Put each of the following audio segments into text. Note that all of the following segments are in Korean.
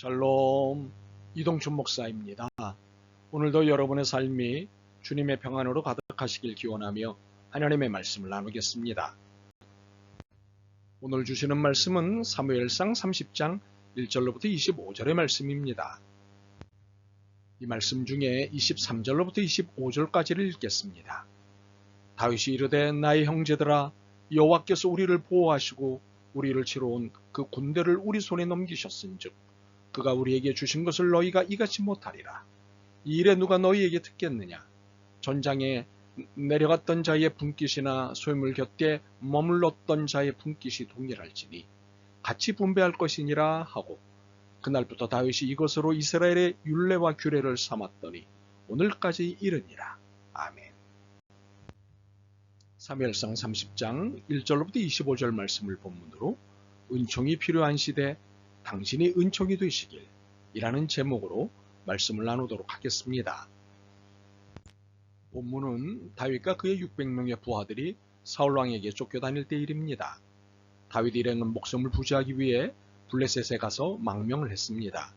샬롬, 이동춘 목사입니다. 오늘도 여러분의 삶이 주님의 평안으로 가득하시길 기원하며 하나님의 말씀을 나누겠습니다. 오늘 주시는 말씀은 사무엘상 30장 1절로부터 25절의 말씀입니다. 이 말씀 중에 23절로부터 25절까지를 읽겠습니다. 다윗이 이르되 나의 형제들아, 여호와께서 우리를 보호하시고 우리를 치러 온 그 군대를 우리 손에 넘기셨은즉 그가 우리에게 주신 것을 너희가 이같이 못하리라. 이 일에 누가 너희에게 듣겠느냐? 전장에 내려갔던 자의 분깃이나 쇠물 곁에 머물렀던 자의 분깃이 동일할지니 같이 분배할 것이니라 하고, 그날부터 다윗이 이것으로 이스라엘의 율례와 규례를 삼았더니 오늘까지 이르니라. 아멘. 사무엘상 30장 1절로부터 25절 말씀을 본문으로 은총이 필요한 시대 당신이 은총이 되시길 이라는 제목으로 말씀을 나누도록 하겠습니다. 본문은 다윗과 그의 600명의 부하들이 사울왕에게 쫓겨다닐 때 일입니다. 다윗 일행은 목숨을 부지하기 위해 블레셋에 가서 망명을 했습니다.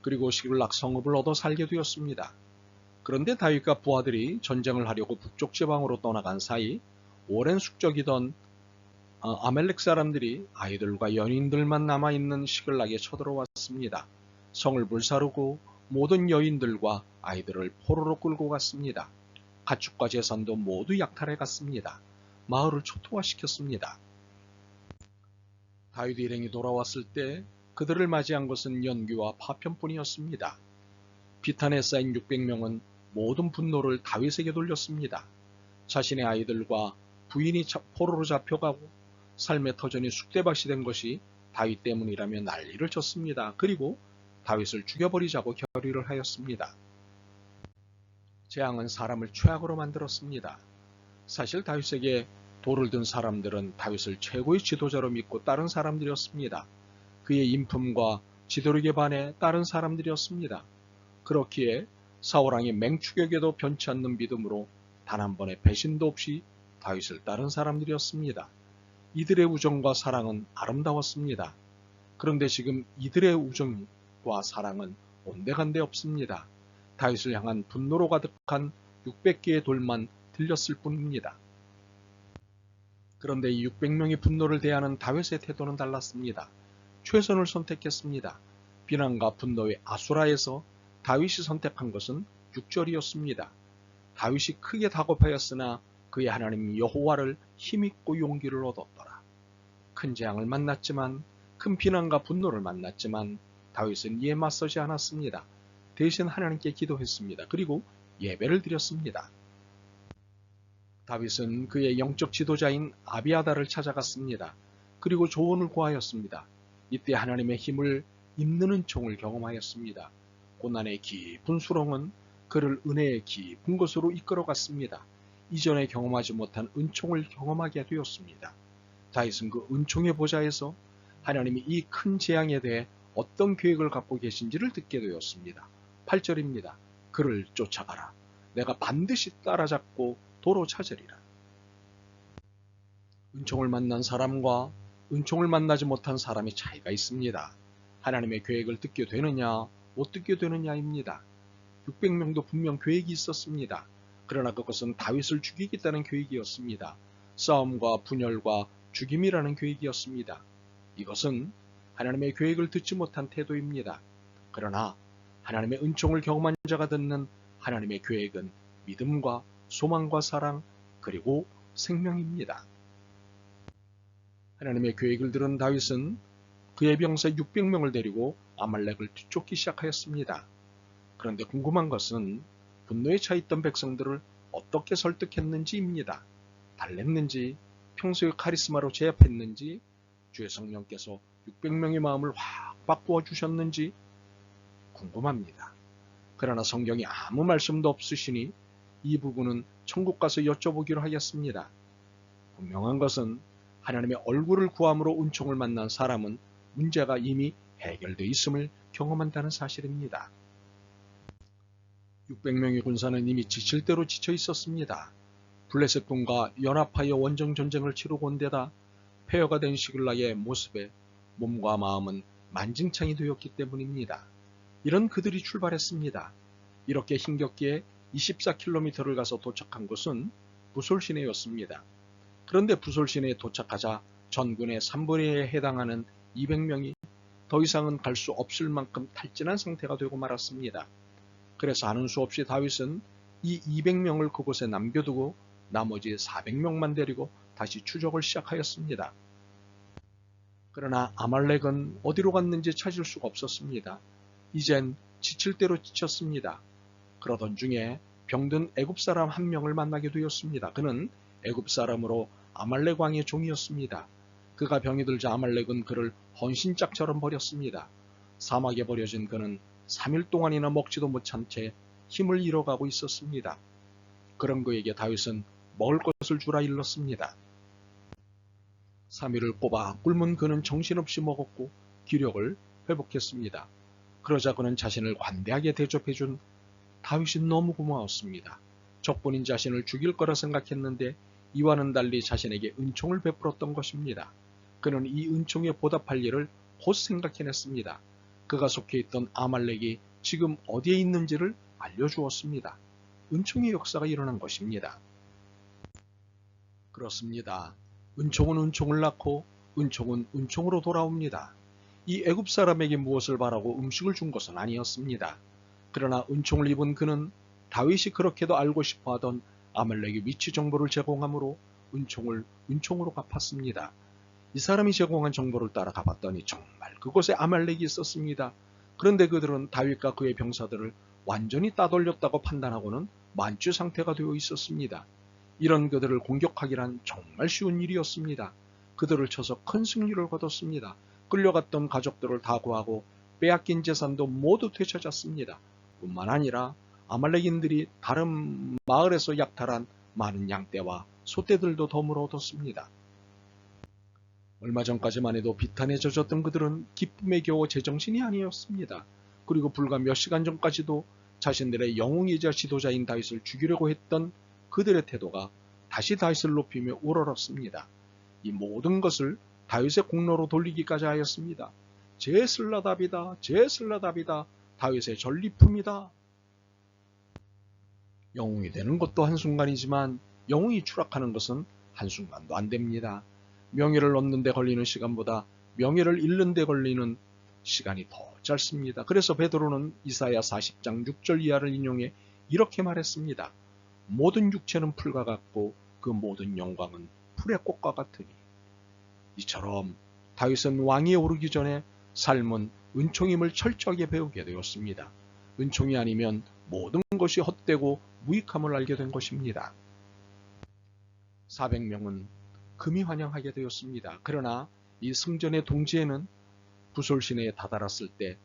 그리고 시글락 성읍을 얻어 살게 되었습니다. 그런데 다윗과 부하들이 전쟁을 하려고 북쪽 지방으로 떠나간 사이 오랜 숙적이던 아멜렉 사람들이 아이들과 연인들만 남아있는 시글락에 쳐들어왔습니다. 성을 불사르고 모든 여인들과 아이들을 포로로 끌고 갔습니다. 가축과 재산도 모두 약탈해 갔습니다. 마을을 초토화시켰습니다. 다윗 일행이 돌아왔을 때 그들을 맞이한 것은 연기와 파편뿐이었습니다. 비탄에 쌓인 600명은 모든 분노를 다윗에게 돌렸습니다. 자신의 아이들과 부인이 포로로 잡혀가고 삶의 터전이 쑥대밭이 된 것이 다윗 때문이라며 난리를 쳤습니다. 그리고 다윗을 죽여버리자고 결의를 하였습니다. 재앙은 사람을 최악으로 만들었습니다. 사실 다윗에게 돌을 든 사람들은 다윗을 최고의 지도자로 믿고 따른 사람들이었습니다. 그의 인품과 지도력에 반해 따른 사람들이었습니다. 그렇기에 사울왕의 맹추격에도 변치 않는 믿음으로 단 한 번의 배신도 없이 다윗을 따른 사람들이었습니다. 이들의 우정과 사랑은 아름다웠습니다. 그런데 지금 이들의 우정과 사랑은 온데간데 없습니다. 다윗을 향한 분노로 가득한 600개의 돌만 들렸을 뿐입니다. 그런데 이 600명의 분노를 대하는 다윗의 태도는 달랐습니다. 최선을 선택했습니다. 비난과 분노의 아수라에서 다윗이 선택한 것은 6절이었습니다. 다윗이 크게 다급하였으나 그의 하나님 여호와를 힘입고 용기를 얻었더라. 큰 재앙을 만났지만, 큰 비난과 분노를 만났지만 다윗은 이에 맞서지 않았습니다. 대신 하나님께 기도했습니다. 그리고 예배를 드렸습니다. 다윗은 그의 영적 지도자인 아비아달을 찾아갔습니다. 그리고 조언을 구하였습니다. 이때 하나님의 힘을 입는 은총을 경험하였습니다. 고난의 깊은 수렁은 그를 은혜의 깊은 곳으로 이끌어갔습니다. 이전에 경험하지 못한 은총을 경험하게 되었습니다. 다윗은 그 은총의 보좌에서 하나님이 이 큰 재앙에 대해 어떤 계획을 갖고 계신지를 듣게 되었습니다. 8절입니다. 그를 쫓아가라. 내가 반드시 따라잡고 도로 찾으리라. 은총을 만난 사람과 은총을 만나지 못한 사람의 차이가 있습니다. 하나님의 계획을 듣게 되느냐 못 듣게 되느냐입니다. 600명도 분명 계획이 있었습니다. 그러나 그것은 다윗을 죽이겠다는 계획이었습니다. 싸움과 분열과 죽임이라는 계획이었습니다. 이것은 하나님의 계획을 듣지 못한 태도입니다. 그러나 하나님의 은총을 경험한 자가 듣는 하나님의 계획은 믿음과 소망과 사랑 그리고 생명입니다. 하나님의 계획을 들은 다윗은 그의 병사 600명을 데리고 아말렉을 뒤쫓기 시작하였습니다. 그런데 궁금한 것은 분노에 차 있던 백성들을 어떻게 설득했는지입니다. 달랬는지, 평소의 카리스마로 제압했는지, 주의 성령께서 600명의 마음을 확 바꾸어 주셨는지 궁금합니다. 그러나 성경에 아무 말씀도 없으시니 이 부분은 천국 가서 여쭤보기로 하겠습니다. 분명한 것은 하나님의 얼굴을 구함으로 은총을 만난 사람은 문제가 이미 해결되어 있음을 경험한다는 사실입니다. 600명의 군사는 이미 지칠 대로 지쳐 있었습니다. 블레셋 군과 연합하여 원정 전쟁을 치르고 온 데다 폐허가 된 시글락의 모습에 몸과 마음은 만증창이 되었기 때문입니다. 이런 그들이 출발했습니다. 이렇게 힘겹게 24km를 가서 도착한 곳은 부솔 시내였습니다. 그런데 부솔 시내에 도착하자 전군의 3분의 1에 해당하는 200명이 더 이상은 갈 수 없을 만큼 탈진한 상태가 되고 말았습니다. 그래서 하는 수 없이 다윗은 이 200명을 그곳에 남겨두고 나머지 400명만 데리고 다시 추적을 시작하였습니다. 그러나 아말렉은 어디로 갔는지 찾을 수가 없었습니다. 이젠 지칠 대로 지쳤습니다. 그러던 중에 병든 애굽 사람 한 명을 만나게 되었습니다. 그는 애굽 사람으로 아말렉 왕의 종이었습니다. 그가 병이 들자 아말렉은 그를 헌신짝처럼 버렸습니다. 사막에 버려진 그는 3일 동안이나 먹지도 못한 채 힘을 잃어가고 있었습니다. 그런 그에게 다윗은 먹을 것을 주라 일렀습니다. 3일을 꼬박 굶은 그는 정신없이 먹었고 기력을 회복했습니다. 그러자 그는 자신을 관대하게 대접해준 다윗이 너무 고마웠습니다. 적본인 자신을 죽일 거라 생각했는데 이와는 달리 자신에게 은총을 베풀었던 것입니다. 그는 이 은총에 보답할 일을 곧 생각해냈습니다. 그가 속해 있던 아말렉이 지금 어디에 있는지를 알려주었습니다. 은총의 역사가 일어난 것입니다. 그렇습니다. 은총은 은총을 낳고 은총은 은총으로 돌아옵니다. 이 애굽 사람에게 무엇을 바라고 음식을 준 것은 아니었습니다. 그러나 은총을 입은 그는 다윗이 그렇게도 알고 싶어하던 아말렉의 위치 정보를 제공함으로 은총을 은총으로 갚았습니다. 이 사람이 제공한 정보를 따라 가봤더니 정말 그곳에 아말렉이 있었습니다. 그런데 그들은 다윗과 그의 병사들을 완전히 따돌렸다고 판단하고는 만취 상태가 되어 있었습니다. 이런 그들을 공격하기란 정말 쉬운 일이었습니다. 그들을 쳐서 큰 승리를 거뒀습니다. 끌려갔던 가족들을 다 구하고 빼앗긴 재산도 모두 되찾았습니다. 뿐만 아니라 아말렉인들이 다른 마을에서 약탈한 많은 양떼와 소떼들도 덤으로 얻었습니다. 얼마 전까지만 해도 비탄에 젖었던 그들은 기쁨에 겨워 제정신이 아니었습니다. 그리고 불과 몇 시간 전까지도 자신들의 영웅이자 지도자인 다윗을 죽이려고 했던 그들의 태도가 다시 다윗을 높이며 우러렀습니다. 이 모든 것을 다윗의 공로로 돌리기까지 하였습니다. 제 슬라답이다, 제 슬라답이다, 다윗의 전리품이다. 영웅이 되는 것도 한순간이지만 영웅이 추락하는 것은 한순간도 안 됩니다. 명예를 얻는 데 걸리는 시간보다 명예를 잃는 데 걸리는 시간이 더 짧습니다. 그래서 베드로는 이사야 40장 6절 이하를 인용해 이렇게 말했습니다. 모든 육체는 풀과 같고 그 모든 영광은 풀의 꽃과 같으니. 이처럼 다윗은 왕위에 오르기 전에 삶은 은총임을 철저하게 배우게 되었습니다. 은총이 아니면 모든 것이 헛되고 무익함을 알게 된 것입니다. 400명은 금이 환영하게 되었습니다. 그러나 이 승전의 동지에는 부솔 시내에 다다랐을 때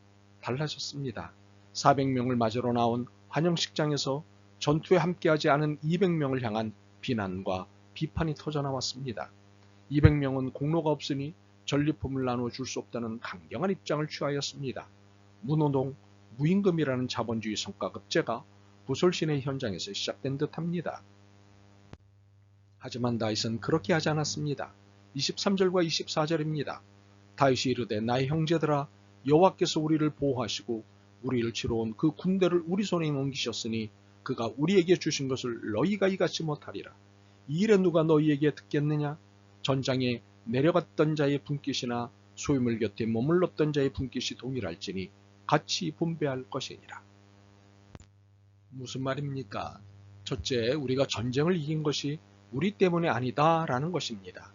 달라졌습니다. 400명을 맞으러 나온 환영식장에서 전투에 함께하지 않은 200명을 향한 비난과 비판이 터져나왔습니다. 200명은 공로가 없으니 전리품을 나누어 줄 수 없다는 강경한 입장을 취하였습니다. 무노동, 무임금이라는 자본주의 성과급제가 부솔 시내 현장에서 시작된 듯합니다. 하지만 다윗은 그렇게 하지 않았습니다. 23절과 24절입니다. 다윗이 이르되 나의 형제들아 여호와께서 우리를 보호하시고 우리를 치러 온 그 군대를 우리 손에 넘기셨으니 그가 우리에게 주신 것을 너희가 이같이 못하리라. 이 일에 누가 너희에게 듣겠느냐? 전장에 내려갔던 자의 분깃이나 소유물 곁에 머물렀던 자의 분깃이 동일할지니 같이 분배할 것이니라. 무슨 말입니까? 첫째, 우리가 전쟁을 이긴 것이 우리 때문에 아니다라는 것입니다.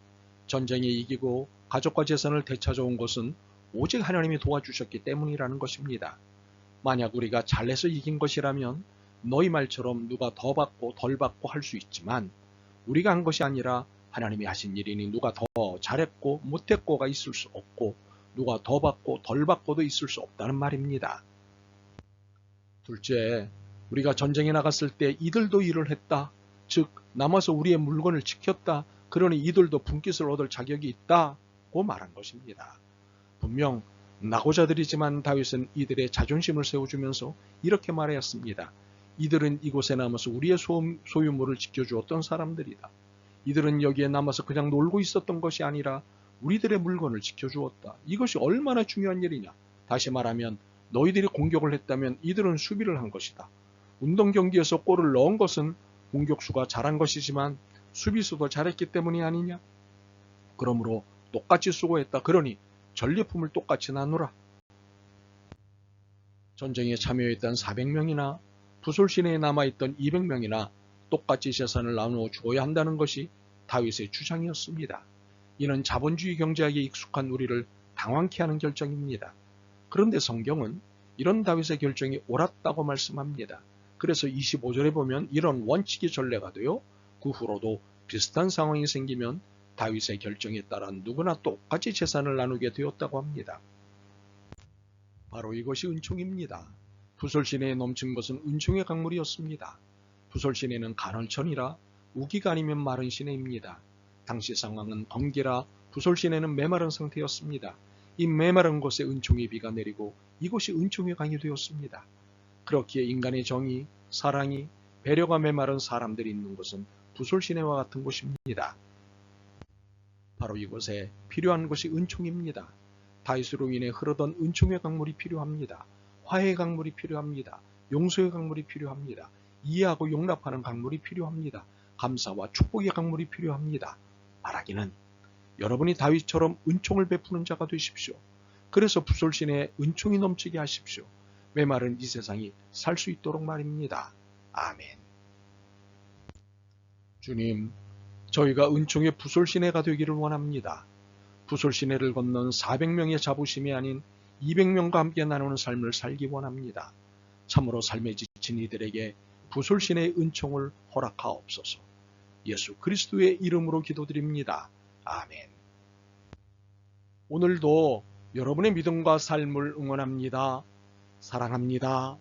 전쟁에 이기고 가족과 재산을 되찾아온 것은 오직 하나님이 도와주셨기 때문이라는 것입니다. 만약 우리가 잘해서 이긴 것이라면 너희 말처럼 누가 더 받고 덜 받고 할 수 있지만 우리가 한 것이 아니라 하나님이 하신 일이니 누가 더 잘했고 못했고가 있을 수 없고 누가 더 받고 덜 받고도 있을 수 없다는 말입니다. 둘째, 우리가 전쟁에 나갔을 때 이들도 일을 했다. 즉 남아서 우리의 물건을 지켰다. 그러니 이들도 분깃을 얻을 자격이 있다고 말한 것입니다. 분명 낙오자들이지만 다윗은 이들의 자존심을 세워주면서 이렇게 말하였습니다. 이들은 이곳에 남아서 우리의 소유물을 지켜주었던 사람들이다. 이들은 여기에 남아서 그냥 놀고 있었던 것이 아니라 우리들의 물건을 지켜주었다. 이것이 얼마나 중요한 일이냐. 다시 말하면 너희들이 공격을 했다면 이들은 수비를 한 것이다. 운동 경기에서 골을 넣은 것은 공격수가 잘한 것이지만 수비수도 잘했기 때문이 아니냐. 그러므로 똑같이 수고했다. 그러니 전리품을 똑같이 나누라. 전쟁에 참여했던 400명이나 부솔 시내에 남아있던 200명이나 똑같이 재산을 나누어 주어야 한다는 것이 다윗의 주장이었습니다. 이는 자본주의 경제학에 익숙한 우리를 당황케 하는 결정입니다. 그런데 성경은 이런 다윗의 결정이 옳았다고 말씀합니다. 그래서 25절에 보면 이런 원칙이 전례가 되어 그 후로도 비슷한 상황이 생기면 다윗의 결정에 따라 누구나 똑같이 재산을 나누게 되었다고 합니다. 바로 이것이 은총입니다. 부솔 시내에 넘친 것은 은총의 강물이었습니다. 부솔 시내는 간헐천이라 우기가 아니면 마른 시내입니다. 당시 상황은 건기라 부솔 시내는 메마른 상태였습니다. 이 메마른 곳에 은총의 비가 내리고 이곳이 은총의 강이 되었습니다. 그렇기에 인간의 정의, 사랑이, 배려가 메마른 사람들이 있는 곳은 부솔 시내와 같은 곳입니다. 바로 이곳에 필요한 것이 은총입니다. 다윗으로 인해 흐르던 은총의 강물이 필요합니다. 화해의 강물이 필요합니다. 용서의 강물이 필요합니다. 이해하고 용납하는 강물이 필요합니다. 감사와 축복의 강물이 필요합니다. 말하기는 여러분이 다윗처럼 은총을 베푸는 자가 되십시오. 그래서 부솔 시내에 은총이 넘치게 하십시오. 메마른 이 세상이 살 수 있도록 말입니다. 아멘. 주님, 저희가 은총의 부솔 시내가 되기를 원합니다. 부솔 시내를 건넌 400명의 자부심이 아닌 200명과 함께 나누는 삶을 살기 원합니다. 참으로 삶에 지친 이들에게 부솔 시내의 은총을 허락하옵소서. 예수 그리스도의 이름으로 기도드립니다. 아멘. 오늘도 여러분의 믿음과 삶을 응원합니다. 사랑합니다.